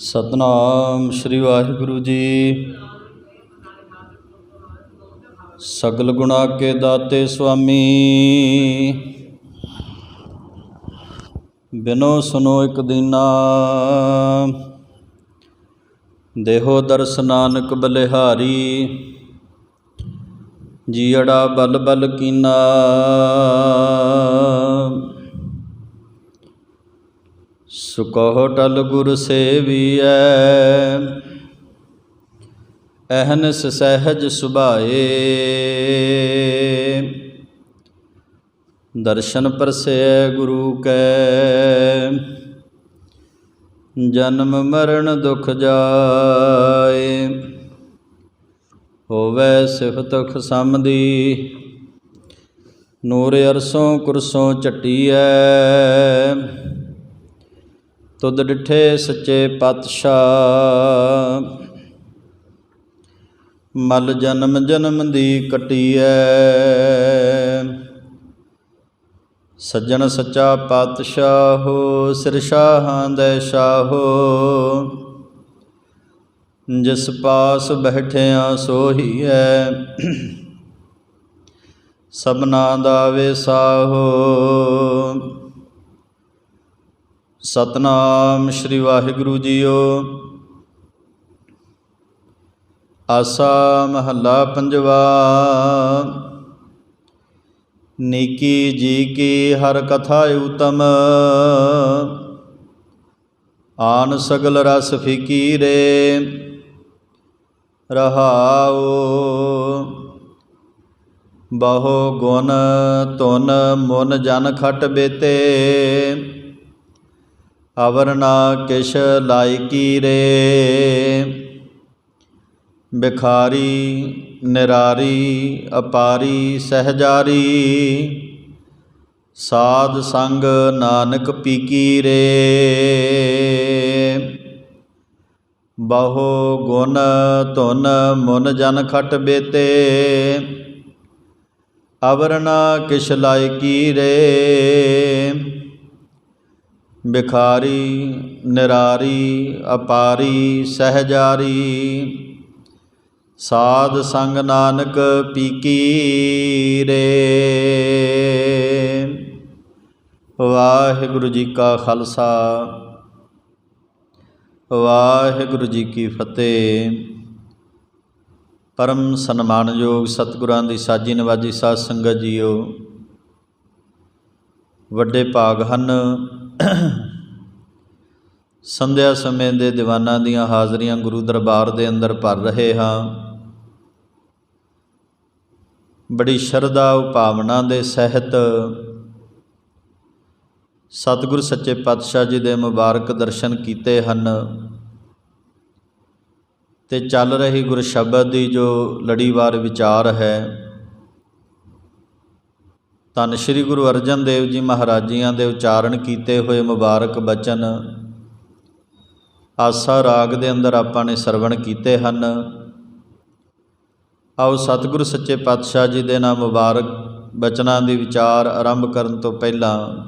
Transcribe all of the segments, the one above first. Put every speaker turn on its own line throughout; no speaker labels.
सतनाम श्री वाहिगुरु जी। सगल गुणा के दाते स्वामी, बिनो सुनो एक दीना। देहो दर्श नानक बलिहारी, जीअड़ा बल बल कीना। सुकहो टल गुर सेवियै, अहनस सहज सुभाए। दर्शन परसै गुरु कै, जन्म मरण दुख जाए। होवै सिफत खसमदी, नूर अरसों कुरसों चट्टीऐ। तुद डिठे सच्चे पातशाह, मल जन्म जन्म दी कटीऐ। सज्जन सच्चा पातशाहो, सिर शाहां दै शाहो। जिस पास बैठिया सोही है, सबना दा वेसाहो। सतनाम श्री वाहिगुरु जीओ। आसा महला पंजवा। नीकी जी की हर कथा उत्तम, आन सगल रस फीकीरे। रहाओ बहु गुण धुन मुन जन खट बेते। अवर ना किश लायकी रे। भिखारी निरारी अपारी सहजारी। साध संग नानक पीकी रे। बहु गुण धुन मुन जन खट बेते। अवर ना किश लायकी रे। भिखारी निरारी अपारी सहजारी। साध संग नानक पीकी रे। वाहिगुरु जी का खालसा, वाहिगुरु जी की फतेह। परम सन्मानयोग सतगुरां दी साजी नवाजी साध संगत जीओ, ਵੱਡੇ ਭਾਗ ਹਨ ਸੰਧਿਆ ਸਮੇਂ ਦੇ ਦੀਵਾਨਾਂ ਦੀਆਂ ਹਾਜ਼ਰੀਆਂ ਗੁਰੂ ਦਰਬਾਰ ਦੇ ਅੰਦਰ ਭਰ ਰਹੇ ਹਾਂ। ਬੜੀ ਸ਼ਰਧਾ ਉਪਾਵਨਾ ਦੇ ਸਹਿਤ ਸਤਿਗੁਰ ਸੱਚੇ ਪਾਤਸ਼ਾਹ ਜੀ ਦੇ ਮੁਬਾਰਕ ਦਰਸ਼ਨ ਕੀਤੇ ਹਨ ਤੇ ਚੱਲ ਰਹੀ ਗੁਰ ਸ਼ਬਦ ਦੀ ਜੋ ਲੜੀਵਾਰ ਵਿਚਾਰ ਹੈ, ਧੰਨ ਸ਼੍ਰੀ ਗੁਰੂ ਅਰਜਨ ਦੇਵ ਜੀ ਮਹਾਰਾਜ ਜੀਆਂ ਦੇ ਉਚਾਰਨ ਕੀਤੇ ਹੋਏ ਮੁਬਾਰਕ ਬਚਨ ਆਸਾ ਰਾਗ ਦੇ ਅੰਦਰ ਆਪਾਂ ਨੇ ਸਰਵਣ ਕੀਤੇ ਹਨ। ਆਓ ਸਤਿਗੁਰੂ ਸੱਚੇ ਪਾਤਸ਼ਾਹ ਜੀ ਦੇ ਨਾਮ ਮੁਬਾਰਕ ਬਚਨਾਂ ਦੀ ਵਿਚਾਰ ਆਰੰਭ ਕਰਨ ਤੋਂ ਪਹਿਲਾਂ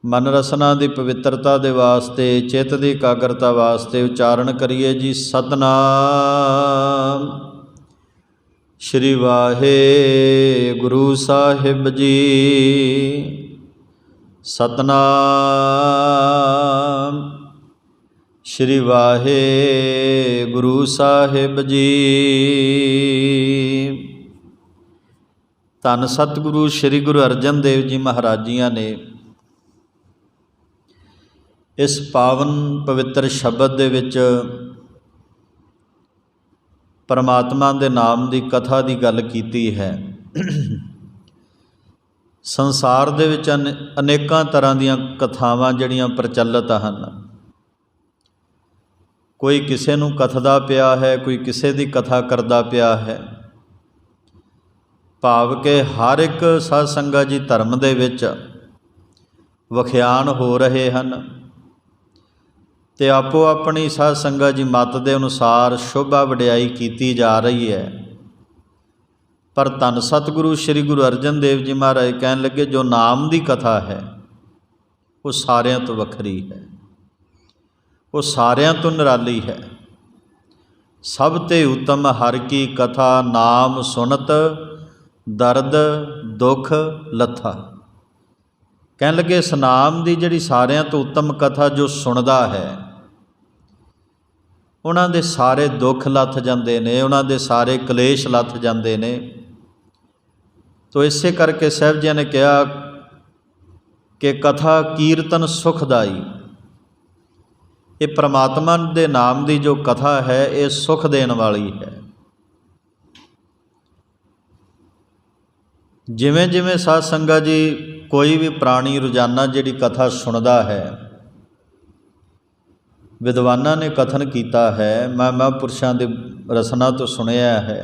ਮਨ ਰਸਨਾ ਦੀ ਪਵਿੱਤਰਤਾ ਦੇ ਵਾਸਤੇ, ਚਿੱਤ ਦੀ ਇਕਾਗਰਤਾ ਵਾਸਤੇ ਉਚਾਰਨ ਕਰੀਏ ਜੀ ਸਤਨਾਮ ਸ਼੍ਰੀ ਵਾਹਿਗੁਰੂ ਸਾਹਿਬ ਜੀ। ਸਤਨਾਮ ਸ਼੍ਰੀ ਵਾਹਿਗੁਰੂ ਸਾਹਿਬ ਜੀ। ਧੰਨ ਸਤਿਗੁਰੂ ਸ਼੍ਰੀ ਗੁਰੂ ਅਰਜਨ ਦੇਵ ਜੀ ਮਹਾਰਾਜ ਜੀਆਂ ਨੇ ਇਸ ਪਾਵਨ ਪਵਿੱਤਰ ਸ਼ਬਦ ਦੇ ਵਿੱਚ ਪਰਮਾਤਮਾ ਦੇ ਨਾਮ ਦੀ ਕਥਾ ਦੀ ਗੱਲ ਕੀਤੀ ਹੈ। ਸੰਸਾਰ ਦੇ ਵਿੱਚ ਅਨੇਕਾਂ ਤਰ੍ਹਾਂ ਦੀਆਂ ਕਥਾਵਾਂ ਜਿਹੜੀਆਂ ਪ੍ਰਚਲਿਤ ਹਨ। ਕੋਈ ਕਿਸੇ ਨੂੰ ਕਥਦਾ ਪਿਆ ਹੈ, ਕੋਈ ਕਿਸੇ ਦੀ ਕਥਾ ਕਰਦਾ ਪਿਆ ਹੈ। ਭਾਵ ਕਿ ਹਰ ਇੱਕ ਸਾਧ ਸੰਗਤ ਜੀ ਧਰਮ ਦੇ ਵਿੱਚ ਵਖਿਆਨ ਹੋ ਰਹੇ ਹਨ ਤੇ ਆਪੋ ਆਪਣੀ ਸਾਧ ਸੰਗਤ ਜੀ ਮਤ ਦੇ ਅਨੁਸਾਰ ਸ਼ੋਭਾ ਵਡਿਆਈ ਕੀਤੀ ਜਾ ਰਹੀ ਹੈ। ਪਰ ਧੰਨ ਸਤਿਗੁਰੂ ਸ਼੍ਰੀ ਗੁਰੂ ਅਰਜਨ ਦੇਵ ਜੀ ਮਹਾਰਾਜ ਕਹਿਣ ਲੱਗੇ, ਜੋ ਨਾਮ ਦੀ ਕਥਾ ਹੈ ਉਹ ਸਾਰਿਆਂ ਤੋਂ ਵੱਖਰੀ ਹੈ। वो सारिਆਂ ਤੋਂ निराली है। सब ते उत्तम हर की कथा, नाम सुनत दर्द दुख लथा। कहन लगे इस नाम की जिहड़ी सारिਆਂ ਤੋਂ उत्तम कथा जो सुनदा है, उन्हां दे सारे दुख लथ जाते ने, उन्हां दे सारे कलेश लथ जाते ने। तो इसे करके साहिब जी ने कहा कि कथा कीर्तन सुखदाई, ये परमात्मा के नाम की जो कथा है ये सुख देने वाली है। जिमें जिमें साध संगत जी कोई भी प्राणी रोजाना जिहड़ी कथा सुनता है, विद्वानां ने कथन किया है, मैं महापुरुषों के रसना तो सुनिया है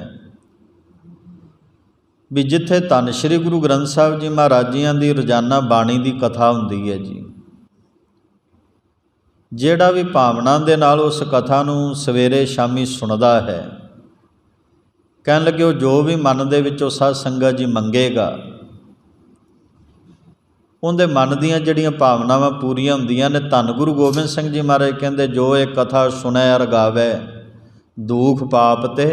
भी जिथे धन श्री गुरु ग्रंथ साहिब जी महाराज जी की रोजाना बाणी की कथा हुंदी है जी, ਜਿਹੜਾ भी भावना ਦੇ ਨਾਲ उस कथा ਨੂੰ सवेरे शामी सुनदा है, कहन लगे वो जो भी मन ਦੇ ਵਿੱਚੋਂ ਸਾਧ ਸੰਗਤ जी ਮੰਗੇਗਾ, ਉਹਦੇ ਮਨ ਦੀਆਂ ਜਿਹੜੀਆਂ ਭਾਵਨਾਵਾਂ ਪੂਰੀਆਂ ਹੁੰਦੀਆਂ ਨੇ। ਧੰਨ ਗੁਰੂ ਗੋਬਿੰਦ ਸਿੰਘ ਜੀ ਮਹਾਰਾਜ ਕਹਿੰਦੇ ਜੋ ਇਹ ਕਥਾ ਸੁਣੈ ਰਗਾਵੈ, ਦੁਖ ਪਾਪ ਤੇ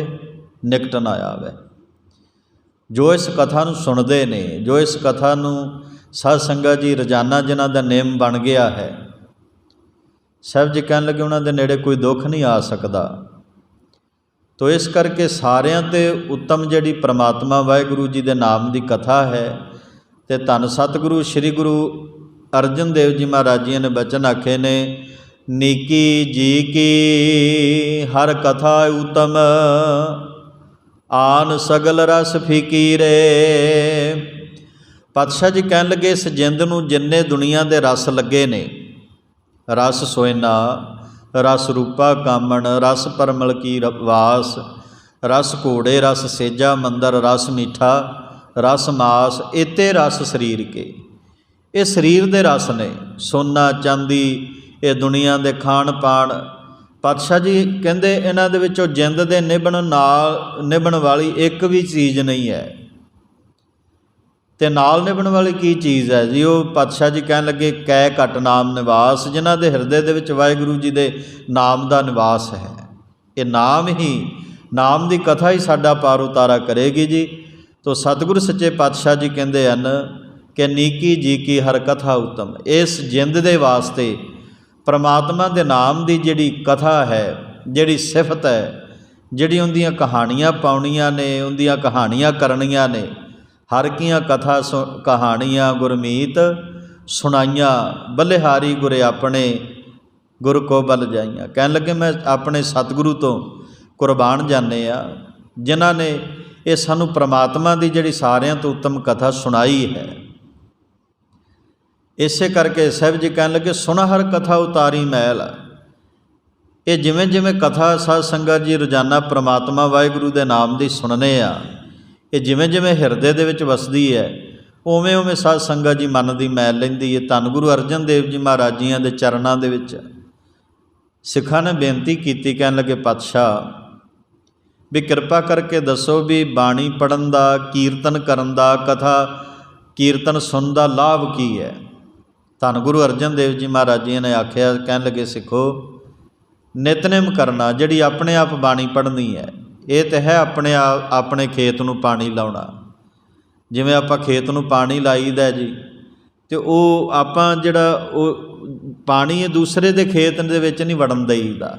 ਨਿਕਟ ਨਾ ਆਵੈ। ਜੋ ਇਸ ਕਥਾ ਨੂੰ ਸੁਣਦੇ ਨੇ, ਜੋ ਇਸ ਕਥਾ ਨੂੰ ਸਾਧ ਸੰਗਤ ਜੀ ਰੋਜ਼ਾਨਾ ਜਿਨ੍ਹਾਂ ਦਾ ਨੇਮ ਬਣ ਗਿਆ ਹੈ, ਸਾਹਿਬ ਜੀ ਕਹਿਣ ਲੱਗੇ ਉਹਨਾਂ ਦੇ ਨੇੜੇ ਕੋਈ ਦੁੱਖ ਨਹੀਂ ਆ ਸਕਦਾ। ਤੋ ਇਸ ਕਰਕੇ ਸਾਰਿਆਂ ਤੇ ਉੱਤਮ ਜਿਹੜੀ ਪ੍ਰਮਾਤਮਾ ਵਾਹਿਗੁਰੂ ਜੀ ਦੇ ਨਾਮ ਦੀ ਕਥਾ ਹੈ, ਤੇ ਧੰਨ ਸਤਿਗੁਰੂ ਸ੍ਰੀ ਗੁਰੂ ਅਰਜਨ ਦੇਵ ਜੀ ਮਹਾਰਾਜ ਜੀ ਨੇ ਬਚਨ ਆਖੇ ਨੇ, ਨੀਕੀ ਜੀ ਕੀ ਹਰ ਕਥਾ ਉਤਮ, ਆਨ ਸਗਲ ਰਸ ਫੀਕੀਰੇ। ਪਾਤਸ਼ਾਹ ਜੀ ਕਹਿਣ ਲੱਗੇ ਇਸ ਜਿੰਦ ਨੂੰ ਜਿੰਨੇ ਦੁਨੀਆ ਦੇ ਰਸ ਲੱਗੇ ਨੇ, रस सोयना, रस रूपा कामण, रस परमल की वास, रस घोड़े, रस सेजा मंदर, रस मीठा, रस मास, इते रस शरीर के। ये शरीर दे रस ने, सोना चांदी, ये दुनिया दे खाण पाण। पातशाह जी कहते इन्हां दे विचों जिंद दे निभण वाली एक भी चीज़ नहीं है। ते नाल निभण वाली की चीज़ है जी? वो पातशाह जी कहन लगे कै घट नाम निवास, जिन्हां दे हिरदे दे विच वाहिगुरू जी दे नाम दा निवास है। ये नाम ही, नाम दी कथा ही साडा पार उतारा करेगी जी। तो सतगुरु सच्चे पातशाह जी कहंदे हन कि नीकी जी की हर कथा उत्तम। इस जिंद दे वास्ते परमात्मा दे नाम दी जिहड़ी कथा है, जिहड़ी सिफत है, जिहड़ी उहदियां कहानियां पाउणियां ने, उहदियां कहानियां करनियां ने, हर कियां कथा कहानियां गुरमीत सुनाइयां, बलिहारी गुरे अपने गुर को बल जाइयां। कहन लगे मैं अपने सतगुरु तो कुर्बान जाने आ, जिन्हां ने ये सानू परमात्मा की जिहड़ी सारियां तो उत्तम कथा सुनाई है। इसे करके साहिब जी कहन लगे सुन हर कथा उतारी मैल। ये जिमें जिमें कथा साध संगत जी रोजाना परमात्मा वाहिगुरू दे नाम की सुनने आ, ये जिमें जिमें हिरदे दे विच वसदी है, उवें उवें साध संगत जी मन की मैल लैंदी है। धन गुरु अर्जन देव जी महाराज जी के चरणों दे विच सिखां ने बेनती की, कहन लगे पातशाह भी कृपा करके दसो भी बाणी पढ़न का, कीर्तन करन का, कथा कीर्तन सुनन का लाभ की है। धन गुरु अर्जन देव जी महाराज जी ने आख्या, कहन लगे सिखो नितनेम करना, जिहड़ी अपने आप बाणी पढ़नी है, ये तो है अपने आप अपने खेत नूं पानी लाउणा। जिवें आपां खेत नूं पानी लाईदा जी, तो वो आपां जिहड़ा वो पानी दूसरे दे खेत दे विच नहीं वड़न देईदा।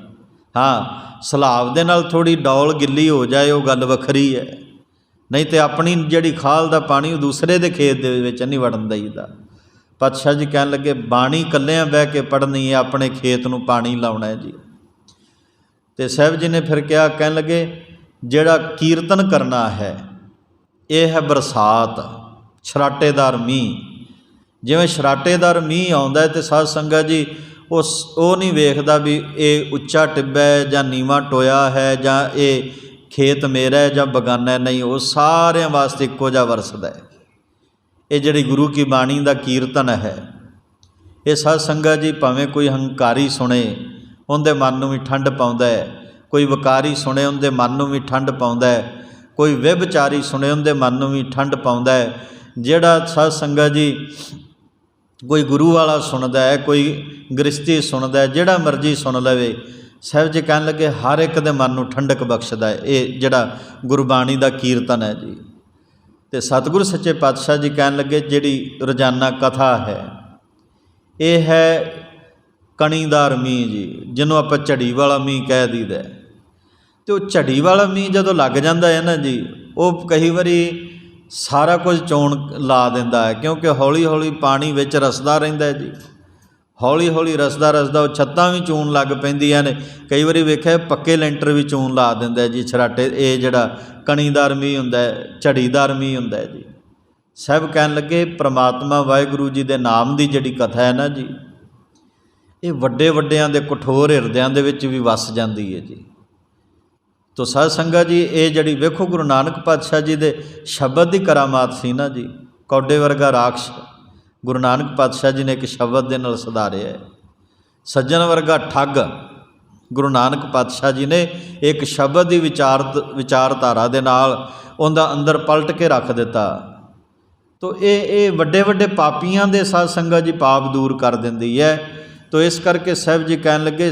हाँ, सलाब दे नाल थोड़ी डौल गिल्ली हो जाए वो गल वखरी है, नहीं तो अपनी जिहड़ी खाल दा पानी दूसरे दे खेत दे विच नहीं वड़न देईदा। पातशाह जी कहन लगे बाणी कल्लियां बह के पढ़नी है, अपने खेत नूं पानी लाउणा है जी। तो साहिब जी ने फिर कहा, कहन लगे जिहड़ा कीर्तन करना है ये है बरसात, छराटेदार मीह। जिवें छराटेदार मीह आउंदा है तो साध संगत जी उस नहीं वेखदा भी ये उच्चा टिब्बा है जां नीवां टोया है जां ये खेत मेरा है जां बगाना है, नहीं, वो सारिਆਂ वास्ते इक्को जिहा वरसदा है। ये जिहड़ी गुरु की बाणी का कीर्तन है, ये साध संगत जी भावें कोई हंकारी सुने उनके मन में भी ठंड पाउंदा है, कोई वकारी सुने उनके मन में भी ठंड पाउंदा है, कोई व्यभिचारी सुने उनके मन में भी ठंड पाउंदा है। जिहड़ा साध संगत जी कोई गुरु वाला सुनता है, कोई गृहस्थी सुनता है, जिहड़ा मर्जी सुन लवे। साहिब जी कहन लगे हर एक दे मन नूं ठंडक बख्शदा है ये जिहड़ा गुरबाणी दा कीर्तन है जी। तो सतगुरु सच्चे पातशाह जी कहन लगे जिहड़ी रोज़ाना कथा है ये है कणीदार मींह जी, जिन्हों आपां झड़ी वाला मींह कह दीदा है। तो झड़ी वाला मींह जदों लग जाता है ना जी, वो कई बारी सारा कुछ चोण ला दिंदा है, क्योंकि हौली हौली पानी विच रसदा रहिंदा है जी। हौली हौली रसदा रसदा वो छत्तां भी चून लग पैंदियां ने। कई बारी वेख्या पक्के लेंटर भी चून ला दिंदा है जी छराटे। ये जिहड़ा कणीदार मींह हुंदा है, झड़ीदार मींह हुंदा है जी। साहब कहन लगे परमात्मा वाहिगुरू जी दे नाम की जिहड़ी कथा है ना जी, ये वड्डे वड्डियां दे कठोर हिरदियां दे विच भी वस जांदी है जी। तो साध संगत जी ये जिहड़ी वेखो गुरु नानक पातशाह जी दे शब्द की करामात सी ना जी। कौडे वर्गा राक्ष गुरु नानक पातशाह जी ने एक शब्द दे नाल सुधारिया है। सज्जन वर्गा ठग गुरु नानक पातशाह जी ने एक शब्द की विचारधारा दे नाल उहदा अंदर पलट के रख दिता। तो ये वड्डे वड्डे पापियां दे साध संगत जी पाप दूर कर दिंदी है। तो इस करके साहब जी कहन लगे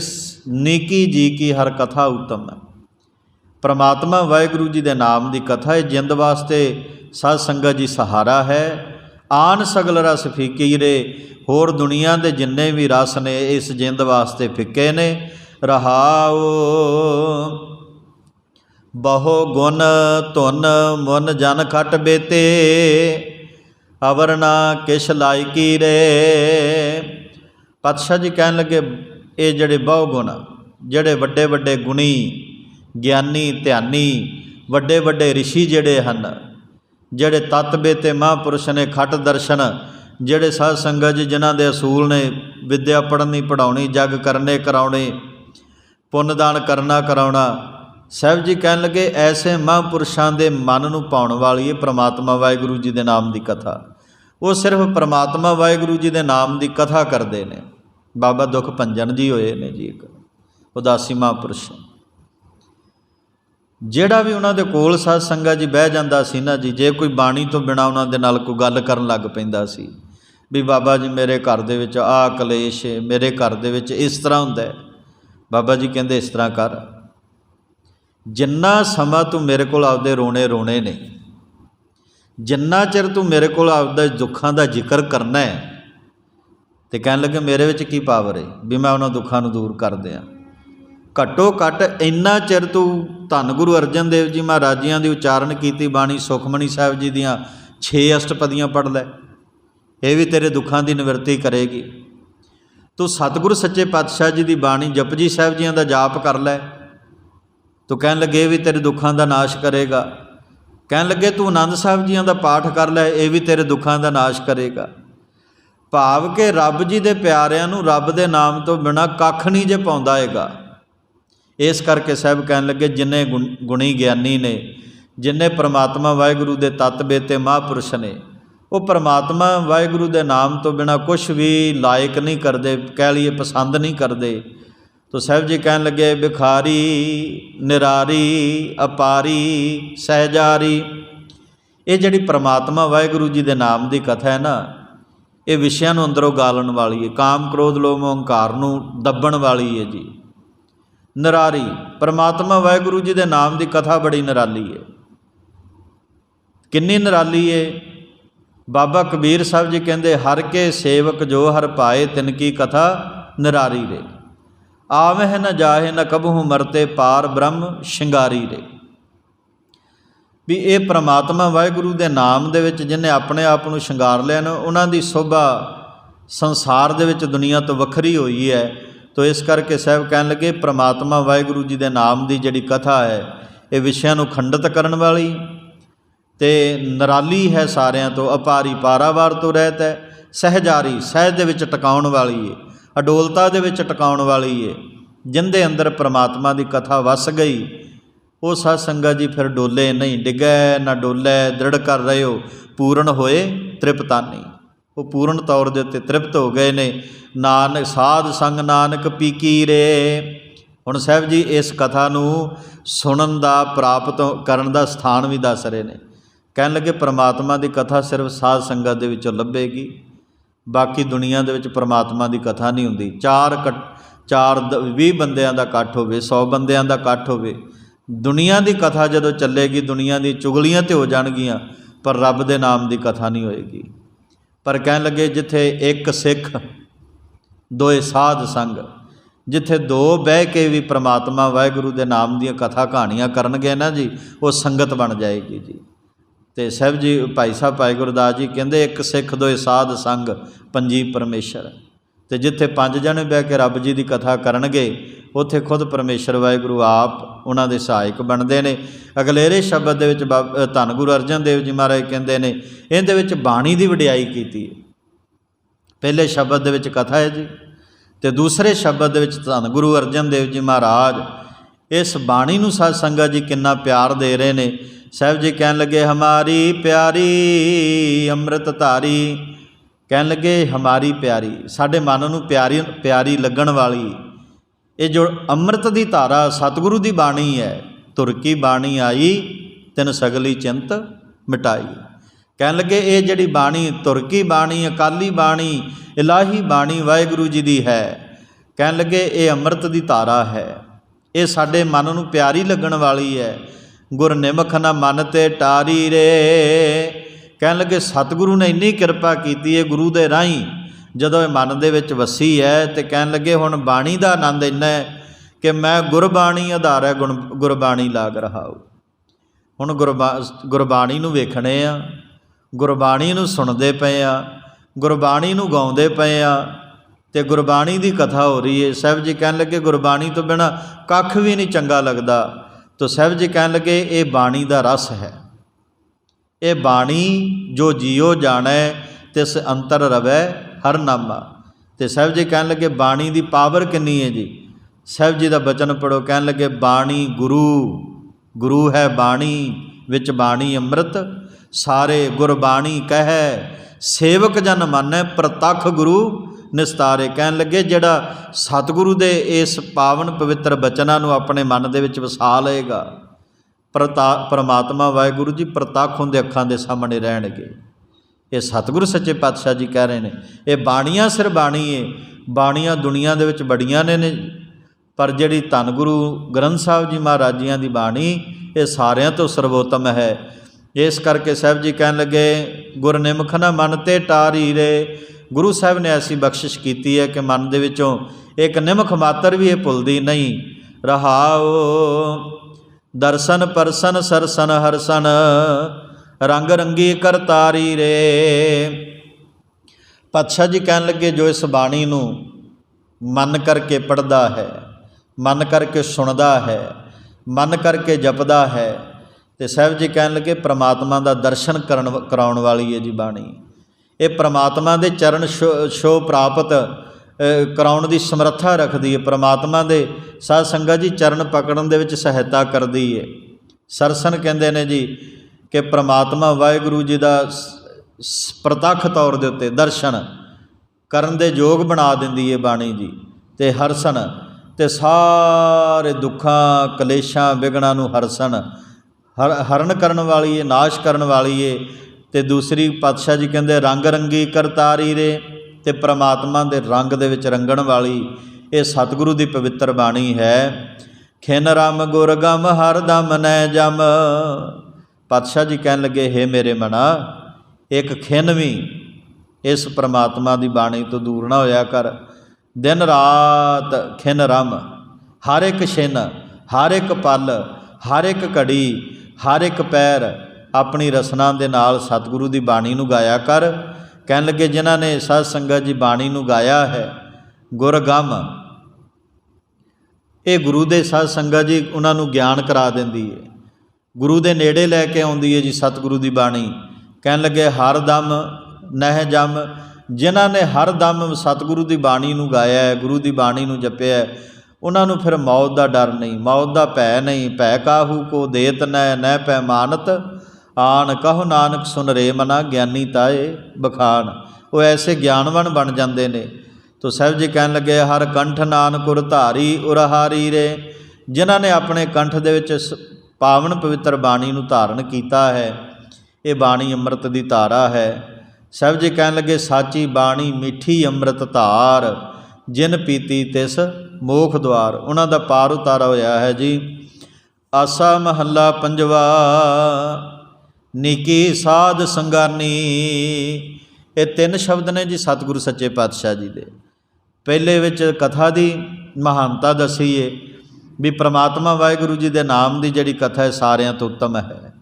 नीकी जी की हर कथा उत्तम है। परमात्मा वाहिगुरू जी के नाम की कथा है जिंद वास्ते साध संगत जी सहारा है। आन सगल रस फीकी रे, होर दुनिया के जिन्ने भी रस ने इस जिंद वास्ते फिके ने। रहाओ बहु गुण धुन मुन जन खट बेते, अवर ना किश लायकी रे। पातशाह जी कहन लगे ये जड़े बहु गुण, जड़े वड्डे वड्डे गुणी ज्ञानी ध्यानी वड्डे वड्डे ऋषि जड़े हैं, जड़े तत्त बेते महापुरुष ने खट दर्शन, जड़े साध संगत जी जिन्हां दे असूल ने विद्या पढ़नी पढ़ाउणी, जग करने कराउणे, पुन्नदान करना कराउणा। साहब जी कहन लगे ऐसे महापुरुषों के मन नूं पाउण वाली है परमात्मा वाहिगुरू जी के नाम की कथा। वो सिर्फ परमात्मा वाहिगुरू जी के नाम की कथा करते हैं। बाबा दुख भंजन जी होए ने जी एक उदासी महापुरुष, ਜਿਹੜਾ भी उन्होंने कोल साध संगत जी बह जाता सी ना जी, जे कोई बाणी तो बिना उन्होंने नाल कोई गल करन लग पैंदा सी भी बाबा जी मेरे घर दे विच आ कलेश है, मेरे घर दे विच इस तरह हुंदा है। बाबा जी कहंदे इस तरह कर, जिन्ना समा तू मेरे कोल आपदे रोने रोने ने, जिन्ना चिर तू मेरे कोल आपदे दुखां दा जिक्र करना है, तो कहन लगे मेरे विच की पावर है भी मैं उन्हां दुखां नूं दूर कर दियां। घट्टो घट इन्ना चिर तू धन गुरु अर्जन देव जी महाराज जी की उचारण की बाणी सुखमणी साहब जी दियां 6 अष्टपदियां पढ़ लै, ये भी तेरे दुखां की निवृत्ति करेगी। तू सतगुरु सच्चे पातशाह जी की बाणी जपजी साहब जी का जाप कर लै, तो कहन लगे भी तेरे दुखां का नाश करेगा। कहन लगे तू आनंद साहब जी का पाठ कर लै, ये भी तेरे दुखां का नाश करेगा। भाव के रब जी के प्यारिਆਂ नूं रब के नाम तो बिना कख नहीं जे पाउंदा हैगा। इस करके साहब कहन लगे जिन्ने गुणी ज्ञानी ने, जिन्ने परमात्मा वाहिगुरू के तत्त बेते महापुरुष ने, वो परमात्मा वाहिगुरू के नाम तो बिना कुछ भी लायक नहीं करते, कह लीए पसंद नहीं करते। तो साहब जी कहन लगे भिखारी निरारी अपारी सहजारी, ये जिहड़ी परमात्मा वाहिगुरू जी के नाम की कथा है ना, ये विषयां नूं अंदरों गालन वाली है, काम क्रोध लोभ अहंकार नूं दबण वाली है जी। निरारी परमात्मा वाहिगुरू जी के नाम की कथा बड़ी निराली है। किन्नी निराली है? बाबा कबीर साहब जी कहते हर के सेवक जो हर पाए तिनकी कथा निरारी रे, आवह न जाहे न कबहू मरते पार ब्रह्म शिंगारी रे। भी ये परमात्मा वाहिगुरू के नाम दे विच जिन्हें अपने आप को शिंगार लिया ना, उन्हां दी शोभा संसार दे विच दुनिया तो वखरी हुई है। तो इस करके साहब कहन लगे परमात्मा वाहिगुरू जी के नाम की जिहड़ी कथा है ये विषयां नूं खंडित करन वाली ते निराली है सारियां तो, अपारी पारावार तो रहत है, सहजारी सहज दे विच टकाउण वाली है, अडोलता दे विच टकाउण वाली है। जिंदे अंदर परमात्मा की कथा वस गई वो साध संगत जी फिर डोले नहीं, डिगै ना डोलै, दृढ़ कर रहे हो, पूर्ण होए तृप्तानी, वो पूर्ण तौर के उत्ते तृप्त हो गए ने। नानक साध संग नानक पीकी रे। हुण साहब जी इस कथा नूं सुनन दा प्राप्त करन दा स्थान भी दस रहे ने। कहन लगे परमात्मा की कथा सिर्फ साध संगत दे विचों लभेगी, बाकी दुनिया दे विच परमात्मा की कथा नहीं हुंदी। चार 20 बंदियां दा इकट्ठ होवे, 100 बंदियां दा इकट्ठ होवे, दुनिया की कथा जदों चलेगी दुनिया दी चुगलियां तो हो जाणगियां, पर रब दे नाम की कथा नहीं होएगी। पर कहण लगे जिथे एक सिख दोए साध संग, जिथे दो बह के भी परमात्मा वाहिगुरू के नाम दी कथा कहानियां करनगे ना जी, वो संगत बन जाएगी जी। तो साहब जी भाई साहब भाई गुरदास जी कहते एक सिख दोए साध संग पंजी परमेश्वर। तो जिथे 5 जने बह के रब जी की कथा करनगे उत्थे खुद परमेश्वर वाहिगुरू आप उन्हां दे सहायक बनते हैं। अगलेरे शब्द दे विच धन गुरु अर्जन देव जी महाराज कहते हैं इहदे विच बाणी की वडियाई कीती है। पहले शब्द दे विच कथा है जी, तो दूसरे शब्द दे विच धन गुरु अर्जन देव जी महाराज इस बाणी नूं साध संगत जी कितना प्यार दे रहे हैं। साहब जी कहन लगे हमारी प्यारी अमृत धारी, कहन लगे हमारी प्यारी साडे मन नूं प्यारी प्यारी लगन वाली ये जो अमृत की धारा सतगुरु की बाणी है। तुर की बाणी आई तिन सगली चिंत मिटाई। कहन लगे ये जिहड़ी बाणी तुर की बाणी अकाली बाणी इलाही बाणी वाहिगुरू जी की है। कहन लगे ये अमृत की धारा है, ये साडे मन नूं प्यारी लगन वाली है। गुर निमख ना मन ते टारी रे, कहन लगे सतगुरु ने इन्नी किरपा की है गुरु दे राही जदों मन दे विच वसी है। तो कहन लगे हुण बाणी का आनंद इन्ना है कि मैं गुरबाणी आधार है गुरबाणी लाग रहा हूँ। हुण गुरबाणी नूं वेखणे आ, गुरबाणी नूं सुणदे पे आ, गुरबाणी नूं गाउंदे पे आ, ते गुरबाणी की कथा हो रही है। साहब जी कहन लगे गुरबाणी तो बिना कख भी नहीं चंगा लगता। तो साहब जी कहन लगे ये बाणी का रस है, ये बाणी जो जियो जाने तिस अंतर रवै हर नामा। तो साहब जी कहन लगे बाणी की पावर कितनी है जी। साहब जी का बचन पढ़ो, कहन लगे बाणी गुरु, गुरु है बाणी विच बाणी अमृत सारे गुरबाणी कह सेवक जन मानै प्रतख गुरु निस्तारे। कहन लगे जिहड़ा सतगुरु दे इस पावन पवित्र बचनां नूं अपने मन दे विच वसा लएगा, परमात्मा वाहिगुरू जी प्रतख उहदे अखां दे सामने रहणगे। ये सतगुरु सच्चे पातशाह जी कह रहे हैं ये बाणियां सिर बाणी है। बाणियां दुनिया दे विच बड़ियां ने पर जिहड़ी धन गुरु ग्रंथ साहिब जी महाराज जियां दी बाणी ये सारियां तो सर्वोत्तम है। इस करके साहब जी कहन लगे गुर निमख ना मन ते टारी रे। गुरु साहब ने ऐसी बख्शिश की है कि मन दे विचों एक निमख मात्र भी ये भुलदी नहीं। रहाओ दर्शन परसन सरसन हरसन रंग रंगी करतारी रे। पातशाह जी कहन लगे जो इस बाणी नूं मन करके पढ़दा है, मन करके सुनदा है, मन करके जपदा है, तो साहब जी कहन लगे परमात्मा का दर्शन कराउण वाली है जी बाणी। ये परमात्मा के चरण छो प्राप्त कराउण की समर्था रखती है। परमात्मा के साध संगत जी चरण पकड़न दे विच सहायता करती है। सरसन कहते हैं जी कि परमात्मा वाहिगुरू जी का प्रतख तौर के उत्ते दर्शन करन दे योग बना दिंदी है बाणी जी। ते हरसन ते सारे दुखां कलेशां विघनां नूं हरसन हरण करन वाली है, नाश करन वाली है। ते दूसरी पातशाह जी कहते रंग रंगी करतारी रे, ते परमात्मा के रंग दे विच रंगण वाली ये सतगुरु की पवित्र बाणी है। खिन रम गुर गम हर दम नै जम। पातशाह जी कहन लगे हे मेरे मना एक खिन भी इस परमात्मा की बाणी तो दूर ना होया कर। दिन रात खिन रम, हर एक छिन, हर एक पल, हर एक घड़ी, हर एक पैर अपनी रसना दे नाल सतगुरु की बाणी नूं गाया कर। कहन लगे जिन्हां ने साध संगत जी बाणी नूं गाया है गुरगम, ये गुरु दे साध संगत जी उन्हां नूं ज्ञान करा दिंदी है, गुरु दे नेड़े लैके आउंदी है जी सतगुरु की बाणी। कहन लगे हर दम नह जम, जिन्हां ने हर दम सतगुरु की बाणी नूं गाया है, गुरु की बाणी नूं जपिया है, उन्होंने फिर मौत का डर नहीं, मौत का भै नहीं। भै काहू को देत न पै मानत आन, कहो नानक सुन रे मना ज्ञानी ताए बखान। वो ऐसे ज्ञानवान बन जाते हैं। तो साहब जी कहन लगे हर कंठ नानक उर धारी उरहारी रे। जिन्हां ने अपने कंठ दे विच पावन पवित्र बाणी नूं धारण किया है, ये बाणी अमृत की धारा है। ਸਾਹਿਬ ਜੀ ਕਹਿਣ ਲੱਗੇ ਸਾਚੀ ਬਾਣੀ ਮਿੱਠੀ ਅੰਮ੍ਰਿਤ ਧਾਰ, ਜਿਨ ਪੀਤੀ ਤਿਸ ਮੋਖ ਦੁਆਰ। ਉਹਨਾਂ ਦਾ ਪਾਰ ਉਤਾਰਾ ਹੋਇਆ ਹੈ ਜੀ। ਆਸਾ ਮਹੱਲਾ ਪੰਜਵਾ, ਨਿੱਕੀ ਸਾਧ ਸੰਗਾਨੀ। ਇਹ ਤਿੰਨ ਸ਼ਬਦ ਨੇ ਜੀ ਸਤਿਗੁਰੂ ਸੱਚੇ ਪਾਤਸ਼ਾਹ ਜੀ ਦੇ। ਪਹਿਲੇ ਵਿੱਚ ਕਥਾ ਦੀ ਮਹਾਨਤਾ ਦੱਸੀਏ ਵੀ ਪ੍ਰਮਾਤਮਾ ਵਾਹਿਗੁਰੂ ਜੀ ਦੇ ਨਾਮ ਦੀ ਜਿਹੜੀ ਕਥਾ ਹੈ ਸਾਰਿਆਂ ਤੋਂ ਉੱਤਮ ਹੈ।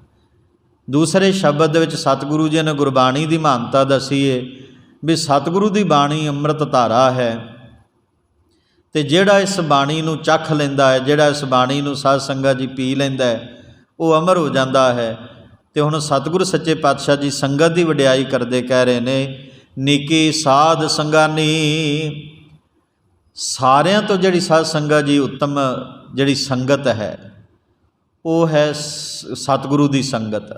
ਦੂਸਰੇ ਸ਼ਬਦ ਦੇ ਵਿੱਚ ਸਤਿਗੁਰੂ ਜੀ ਨੇ ਗੁਰਬਾਣੀ ਦੀ ਮਹਾਨਤਾ ਦੱਸੀਏ ਵੀ ਸਤਿਗੁਰੂ ਦੀ ਬਾਣੀ ਅੰਮ੍ਰਿਤ ਧਾਰਾ ਹੈ, ਅਤੇ ਜਿਹੜਾ ਇਸ ਬਾਣੀ ਨੂੰ ਚੱਖ ਲੈਂਦਾ ਹੈ, ਜਿਹੜਾ ਇਸ ਬਾਣੀ ਨੂੰ ਸਾਧ ਸੰਗਤ ਜੀ ਪੀ ਲੈਂਦਾ ਹੈ, ਉਹ ਅਮਰ ਹੋ ਜਾਂਦਾ ਹੈ। ਅਤੇ ਹੁਣ ਸਤਿਗੁਰੂ ਸੱਚੇ ਪਾਤਸ਼ਾਹ ਜੀ ਸੰਗਤ ਦੀ ਵਡਿਆਈ ਕਰਦੇ ਕਹਿ ਰਹੇ ਨੇ, ਨਿੱਕੀ ਸਾਧ ਸੰਗਾਨੀ। ਸਾਰਿਆਂ ਤੋਂ ਜਿਹੜੀ ਸਾਧ ਸੰਗਤ ਜੀ ਉੱਤਮ ਜਿਹੜੀ ਸੰਗਤ ਹੈ ਉਹ ਹੈ ਸਤਿਗੁਰੂ ਦੀ ਸੰਗਤ,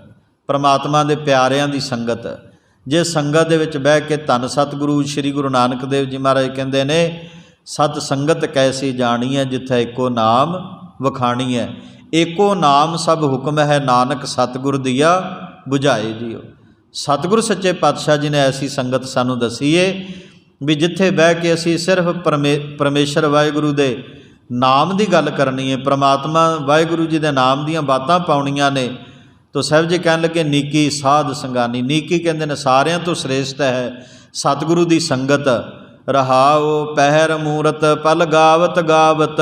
ਪਰਮਾਤਮਾ ਦੇ ਪਿਆਰਿਆਂ ਦੀ ਸੰਗਤ। ਜੇ ਸੰਗਤ ਦੇ ਵਿੱਚ ਬਹਿ ਕੇ ਧੰਨ ਸਤਿਗੁਰੂ ਸ਼੍ਰੀ ਗੁਰੂ ਨਾਨਕ ਦੇਵ ਜੀ ਮਹਾਰਾਜ ਕਹਿੰਦੇ ਨੇ, ਸਤ ਸੰਗਤ ਕੈਸੀ ਜਾਣੀ ਹੈ, ਜਿੱਥੇ ਇੱਕੋ ਨਾਮ ਵਖਾਣੀ ਹੈ। ਏਕੋ ਨਾਮ ਸਭ ਹੁਕਮ ਹੈ, ਨਾਨਕ ਸਤਿਗੁਰ ਦੀਆ ਬੁਝਾਏ ਜੀਓ। ਸਤਿਗੁਰੂ ਸੱਚੇ ਪਾਤਸ਼ਾਹ ਜੀ ਨੇ ਐਸੀ ਸੰਗਤ ਸਾਨੂੰ ਦੱਸੀ ਏ ਵੀ ਜਿੱਥੇ ਬਹਿ ਕੇ ਅਸੀਂ ਸਿਰਫ ਪਰਮੇਸ਼ਰ ਵਾਹਿਗੁਰੂ ਦੇ ਨਾਮ ਦੀ ਗੱਲ ਕਰਨੀ ਹੈ, ਪ੍ਰਮਾਤਮਾ ਵਾਹਿਗੁਰੂ ਜੀ ਦੇ ਨਾਮ ਦੀਆਂ ਬਾਤਾਂ ਪਾਉਣੀਆਂ ਨੇ। ਤੋ ਸਾਹਿਬ ਜੀ ਕਹਿਣ ਲੱਗੇ ਨੀਕੀ ਸਾਧ ਸੰਗਾਨੀ। ਨੀਕੀ ਕਹਿੰਦੇ ਨੇ ਸਾਰਿਆਂ ਤੋਂ ਸ੍ਰੇਸ਼ਟ ਹੈ ਸਤਿਗੁਰੂ ਦੀ ਸੰਗਤ। ਰਹਾਉ ਪਹਿਰ ਮੂਰਤ ਪਲ ਗਾਵਤ ਗਾਵਤ,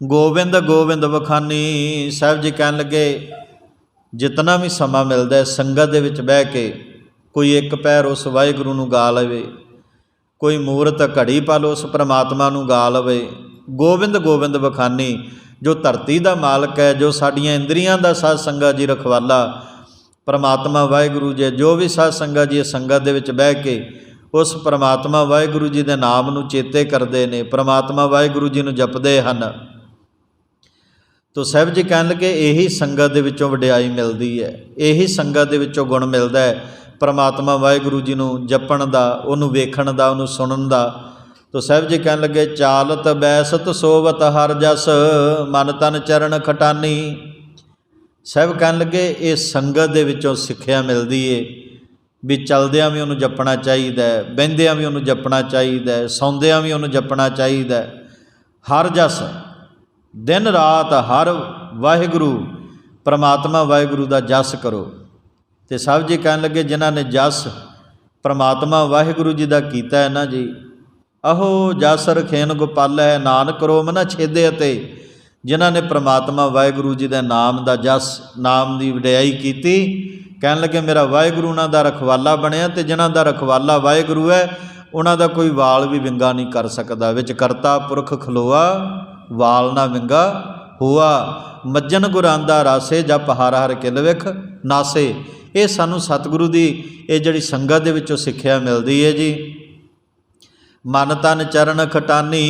ਗੋਬਿੰਦ ਗੋਬਿੰਦ ਵਖਾਨੀ। ਸਾਹਿਬ ਜੀ ਕਹਿਣ ਲੱਗੇ ਜਿਤਨਾ ਵੀ ਸਮਾਂ ਮਿਲਦਾ ਹੈ ਸੰਗਤ ਦੇ ਵਿੱਚ ਬਹਿ ਕੇ ਕੋਈ ਇੱਕ ਪੈਰ ਉਸ ਵਾਹਿਗੁਰੂ ਨੂੰ ਗਾ ਲਵੇ, ਕੋਈ ਮੂਰਤ ਘੜੀ ਪਲ ਉਸ ਪ੍ਰਮਾਤਮਾ ਨੂੰ ਗਾ ਲਵੇ। ਗੋਬਿੰਦ ਗੋਬਿੰਦ ਵਖਾਨੀ, ਜੋ ਧਰਤੀ ਦਾ ਮਾਲਕ ਹੈ, ਜੋ ਸਾਡੀਆਂ ਇੰਦਰੀਆਂ ਦਾ ਸਾਧ ਸੰਗਤ ਜੀ ਰਖਵਾਲਾ ਪ੍ਰਮਾਤਮਾ ਵਾਹਿਗੁਰੂ ਜੀ। ਜੋ ਵੀ ਸਾਧ ਸੰਗਤ ਜੀ ਸੰਗਤ ਦੇ ਵਿੱਚ ਬਹਿ ਕੇ ਉਸ ਪ੍ਰਮਾਤਮਾ ਵਾਹਿਗੁਰੂ ਜੀ ਦੇ ਨਾਮ ਨੂੰ ਚੇਤੇ ਕਰਦੇ ਨੇ, ਪ੍ਰਮਾਤਮਾ ਵਾਹਿਗੁਰੂ ਜੀ ਨੂੰ ਜਪਦੇ ਹਨ। ਤੋ ਸਾਹਿਬ ਜੀ ਕਹਿਣ ਲੱਗੇ ਇਹੀ ਸੰਗਤ ਦੇ ਵਿੱਚੋਂ ਵਡਿਆਈ ਮਿਲਦੀ ਹੈ, ਇਹੀ ਸੰਗਤ ਦੇ ਵਿੱਚੋਂ ਗੁਣ ਮਿਲਦਾ ਹੈ ਪ੍ਰਮਾਤਮਾ ਵਾਹਿਗੁਰੂ ਜੀ ਨੂੰ ਜਪਣ ਦਾ, ਉਹਨੂੰ ਵੇਖਣ ਦਾ, ਉਹਨੂੰ ਸੁਣਨ ਦਾ। ਤੋ ਸਾਹਿਬ ਜੀ ਕਹਿਣ ਲੱਗੇ ਚਾਲਤ ਬੈਸਤ ਸੋਵਤ ਹਰ ਜਸ, ਮਨ ਤਨ ਚਰਨ ਖਟਾਨੀ। ਸਾਹਿਬ ਕਹਿਣ ਲੱਗੇ ਇਹ ਸੰਗਤ ਦੇ ਵਿੱਚੋਂ ਸਿੱਖਿਆ ਮਿਲਦੀ ਏ ਵੀ ਚਲਦਿਆਂ ਵੀ ਉਹਨੂੰ ਜਪਣਾ ਚਾਹੀਦਾ, ਬਹਿੰਦਿਆਂ ਵੀ ਉਹਨੂੰ ਜਪਣਾ ਚਾਹੀਦਾ, ਸੌਂਦਿਆਂ ਵੀ ਉਹਨੂੰ ਜਪਣਾ ਚਾਹੀਦਾ। ਹਰ ਜਸ, ਦਿਨ ਰਾਤ ਹਰ ਵਾਹਿਗੁਰੂ ਪ੍ਰਮਾਤਮਾ ਵਾਹਿਗੁਰੂ ਦਾ ਜਸ ਕਰੋ। ਅਤੇ ਸਾਹਿਬ ਜੀ ਕਹਿਣ ਲੱਗੇ ਜਿਨ੍ਹਾਂ ਨੇ ਜਸ ਪ੍ਰਮਾਤਮਾ ਵਾਹਿਗੁਰੂ ਜੀ ਦਾ ਕੀਤਾ ਹੈ ਨਾ ਜੀ, ਅਹੋ ਜਸ ਰਖੇਨ ਗੋਪਾਲੈ, ਨਾਨਕ ਰੋਮ ਨਾ ਛੇਦੇ। ਅਤੇ ਜਿਨ੍ਹਾਂ ਨੇ ਪ੍ਰਮਾਤਮਾ ਵਾਹਿਗੁਰੂ ਜੀ ਦੇ ਨਾਮ ਦਾ ਜਸ, ਨਾਮ ਦੀ ਵਡਿਆਈ ਕੀਤੀ, ਕਹਿਣ ਲੱਗੇ ਮੇਰਾ ਵਾਹਿਗੁਰੂ ਉਹਨਾਂ ਦਾ ਰਖਵਾਲਾ ਬਣਿਆ। ਅਤੇ ਜਿਨ੍ਹਾਂ ਦਾ ਰਖਵਾਲਾ ਵਾਹਿਗੁਰੂ ਹੈ ਉਹਨਾਂ ਦਾ ਕੋਈ ਵਾਲ ਵੀ ਵਿੰਗਾ ਨਹੀਂ ਕਰ ਸਕਦਾ। ਵਿੱਚ ਕਰਤਾ ਪੁਰਖ ਖਲੋਆ, ਵਾਲ ਨਾ ਵਿੰਗਾ ਹੋਆ। ਮੱਜਨ ਗੁਰਾਂ ਦਾ ਰਾਸੇ, ਜਪ ਹਰ ਹਰ ਕਿਲ ਵਿਖ ਨਾਸੇ। ਇਹ ਸਾਨੂੰ ਸਤਿਗੁਰੂ ਦੀ ਇਹ ਜਿਹੜੀ ਸੰਗਤ ਦੇ ਵਿੱਚੋਂ ਸਿੱਖਿਆ ਮਿਲਦੀ ਹੈ ਜੀ। ਮਨ ਤਨ ਚਰਨ ਖਟਾਨੀ,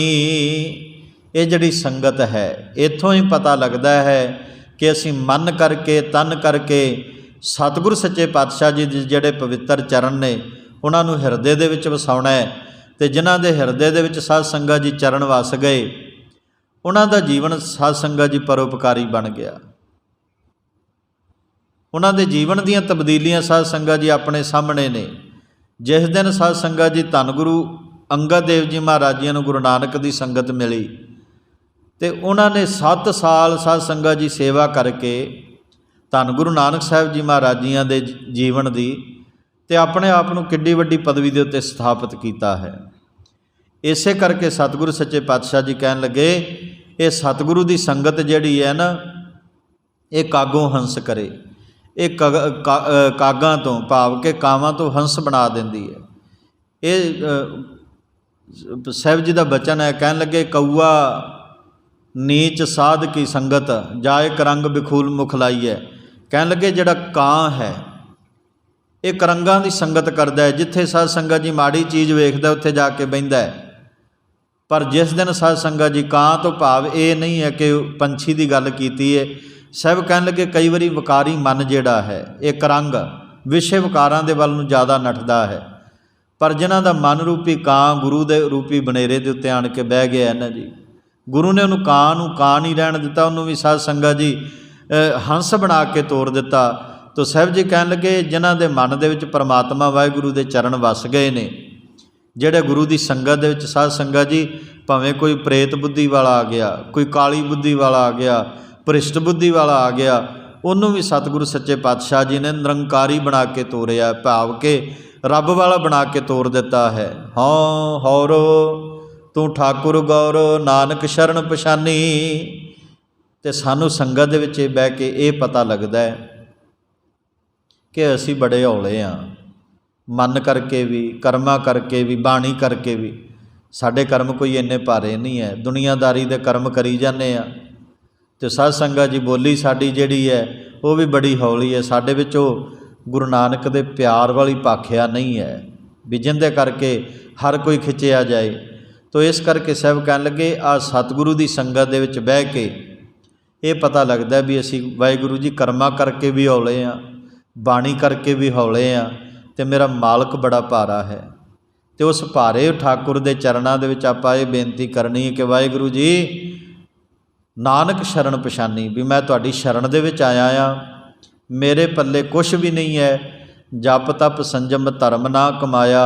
ਇਹ ਜਿਹੜੀ ਸੰਗਤ ਹੈ ਇੱਥੋਂ ਹੀ ਪਤਾ ਲੱਗਦਾ ਹੈ ਕਿ ਅਸੀਂ ਮਨ ਕਰਕੇ ਤਨ ਕਰਕੇ ਸਤਿਗੁਰੂ ਸੱਚੇ ਪਾਤਸ਼ਾਹ ਜੀ ਦੇ ਜਿਹੜੇ ਪਵਿੱਤਰ ਚਰਨ ਨੇ ਉਹਨਾਂ ਨੂੰ ਹਿਰਦੇ ਦੇ ਵਿੱਚ ਵਸਾਉਣਾ ਹੈ। ਅਤੇ ਜਿਨ੍ਹਾਂ ਦੇ ਹਿਰਦੇ ਦੇ ਵਿੱਚ ਸਾਧ ਸੰਗਤ ਜੀ ਚਰਨ ਵਸ ਗਏ ਉਹਨਾਂ ਦਾ ਜੀਵਨ ਸਾਧ ਸੰਗਤ ਜੀ ਪਰਉਪਕਾਰੀ ਬਣ ਗਿਆ। ਉਹਨਾਂ ਦੇ ਜੀਵਨ ਦੀਆਂ ਤਬਦੀਲੀਆਂ ਸਾਧ ਸੰਗਤ ਜੀ ਆਪਣੇ ਸਾਹਮਣੇ ਨੇ। ਜਿਸ ਦਿਨ ਸਾਧ ਸੰਗਤ ਜੀ ਧੰਨ ਗੁਰੂ ਅੰਗਦ ਦੇਵ ਜੀ ਮਹਾਰਾਜ ਜੀ ਨੂੰ ਗੁਰੂ ਨਾਨਕ ਦੀ ਸੰਗਤ ਮਿਲੀ ਅਤੇ ਉਹਨਾਂ ਨੇ 7 ਸਾਲ ਸਾਧ ਸੰਗਤ ਜੀ ਸੇਵਾ ਕਰਕੇ ਧੰਨ ਗੁਰੂ ਨਾਨਕ ਸਾਹਿਬ ਜੀ ਮਹਾਰਾਜ ਜੀਆਂ ਦੇ ਜੀਵਨ ਦੀ ਅਤੇ ਆਪਣੇ ਆਪ ਨੂੰ ਕਿੱਡੀ ਵੱਡੀ ਪਦਵੀ ਦੇ ਉੱਤੇ ਸਥਾਪਿਤ ਕੀਤਾ ਹੈ। ਇਸੇ ਕਰਕੇ ਸਤਿਗੁਰੂ ਸੱਚੇ ਪਾਤਸ਼ਾਹ ਜੀ ਕਹਿਣ ਲੱਗੇ ਇਹ ਸਤਿਗੁਰੂ ਦੀ ਸੰਗਤ ਜਿਹੜੀ ਹੈ ਨਾ, ਇਹ ਕਾਗੋਂ ਹੰਸ ਕਰੇ। ਇਹ ਕਾਗਾਂ ਤੋਂ ਭਾਵ ਕਿ ਕਾਵਾਂ ਤੋਂ ਹੰਸ ਬਣਾ ਦਿੰਦੀ ਹੈ। ਇਹ ਸਾਹਿਬ ਜੀ ਦਾ ਬਚਨ ਹੈ। ਕਹਿਣ ਲੱਗੇ ਕਊਆ ਨੀਚ ਸਾਧ ਕੀ ਸੰਗਤ, ਜਾਏ ਕਰੰਗ ਬਿਖੂਲ ਮੁਖ ਲਾਈਐ। ਕਹਿਣ ਲੱਗੇ ਜਿਹੜਾ ਕਾਂ ਹੈ ਇਹ ਕਰੰਗਾਂ ਦੀ ਸੰਗਤ ਕਰਦਾ ਹੈ। ਜਿੱਥੇ ਸਾਧ ਸੰਗਤ ਜੀ ਮਾੜੀ ਚੀਜ਼ ਵੇਖਦਾ ਉੱਥੇ ਜਾ ਕੇ ਬਹਿੰਦਾ ਹੈ। ਪਰ ਜਿਸ ਦਿਨ ਸਾਧ ਸੰਗਤ ਜੀ, ਕਾਂ ਤੋਂ ਭਾਵ ਇਹ ਨਹੀਂ ਹੈ ਕਿ ਪੰਛੀ ਦੀ ਗੱਲ ਕੀਤੀ ਹੈ। ਸਾਹਿਬ ਕਹਿਣ ਲੱਗੇ ਕਈ ਵਾਰੀ ਵਿਕਾਰੀ ਮਨ ਜਿਹੜਾ ਹੈ ਇਹ ਕਰੰਗ ਵਿਸ਼ੇ ਵਿਕਾਰਾਂ ਦੇ ਵੱਲ ਨੂੰ ਜ਼ਿਆਦਾ ਨੱਠਦਾ ਹੈ। ਪਰ ਜਿਨ੍ਹਾਂ ਦਾ ਮਨ ਰੂਪੀ ਕਾਂ ਗੁਰੂ ਦੇ ਰੂਪੀ ਬਨੇਰੇ ਦੇ ਉੱਤੇ ਆਣ ਕੇ ਬਹਿ ਗਿਆ ਹੈ ਨਾ ਜੀ, ਗੁਰੂ ਨੇ ਉਹਨੂੰ ਕਾਂ ਨਹੀਂ ਰਹਿਣ ਦਿੱਤਾ, ਉਹਨੂੰ ਵੀ ਸਾਧ ਸੰਗਤ ਜੀ ਹੰਸ ਬਣਾ ਕੇ ਤੋਰ ਦਿੱਤਾ। तो साहब जी कहन लगे जिन्हां दे मन दे विच परमात्मा वाहिगुरू दे चरण वस गए ने, ਜਿਹੜੇ गुरु की संगत दे विच साध संगत जी, भावें कोई प्रेत बुद्धि वाला आ गया, कोई काली बुद्धि वाला आ गया, भ्रिष्ट बुद्धि वाला आ गया, उन्होंने भी सतगुरु सच्चे पातशाह जी ने निरंकारी बना के तोरिया, भाव के रब वाला बना के तोर दिता है। हाँ हौरो तू ठाकुर गौरो नानक शरण पछानी। तो सानू संगत दे विच बह के ये पता लगता है कि असी बड़े हौले हाँ, मन करके भी, कर्मा करके भी, बाणी करके भी। साडे कर्म कोई इन्ने भारे नहीं है, दुनियादारी दे कर्म करी जाने आ। तो साध संगत जी बोली साडी जिहड़ी है वो भी बड़ी हौली है, साडे विच वो गुरु नानक दे प्यार वाली भाखिया नहीं है भी जिंदे करके हर कोई खिंचिया जाए। तो इस करके साहब कहन लगे आ सतगुरु की संगत दे विच बह के ये पता लगता है भी असी वाहिगुरू जी कर्मा करके भी हौले हाँ, बाणी करके भी हौले हाँ, तो मेरा मालक बड़ा भारा है। तो उस भारे ठाकुर के चरणों के विच आपां ये बेनती करनी है कि वाहिगुरू जी नानक शरण पछानी, भी मैं तुहाडी शरण दे विच आया हाँ, मेरे पल्ले कुछ भी नहीं है, जप तप संजम धर्म ना कमाया,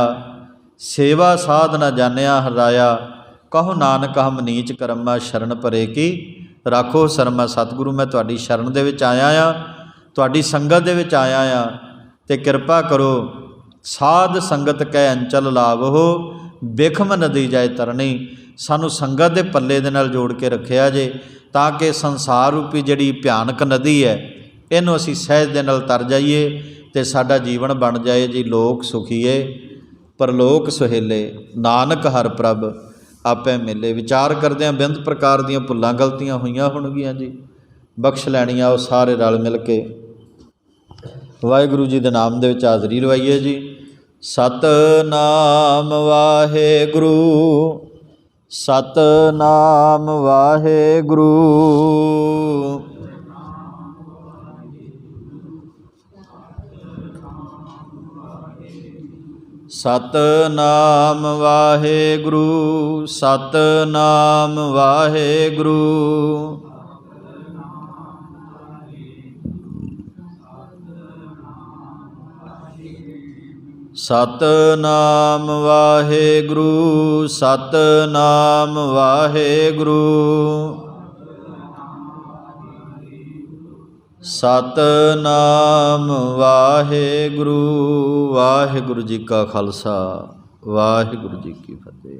सेवा साध न जानिया हराया, कहो नानक हम नीच करमा शरण परे की राखो शर्मा। सतगुरु मैं तुहाडी शरण दे विच आया हाँ, तुहाडी संगत दे विच आया हाँ, ते कृपा करो साध संगत कै अंचल लावो बिखम नदी जाए तरनी। सानू संगत दे पल्ले दे नाल जोड़ के रखिया जे, ताकि संसार रूपी जिहड़ी भयानक नदी है इनू असी सहज दे नाल तर जाइए ते साडा जीवन बन जाए जी लोक सुखीए परलोक सुहेले, नानक हर प्रभ आपे मिले। विचार करदे बिंद प्रकार दीयां भुल्लां गलतियां होईयां होणगीਆਂ जी, बख्श लैणीਆਂ। ਉਹ ਸਾਰੇ रल मिल के वाहिगुरू जी के नाम दे विच हाज़री लवाइए जी। सतनाम वाहिगुरू, सतनाम वाहिगुरू, सतनाम वाहिगुरू, सतनाम वाहिगुरू, सतनाम वाहिगुरू, सतनाम वाहिगुरू, सतनाम वाहिगुरू। वाहिगुरू जी का खालसा, वाहिगुरू जी की फतेह।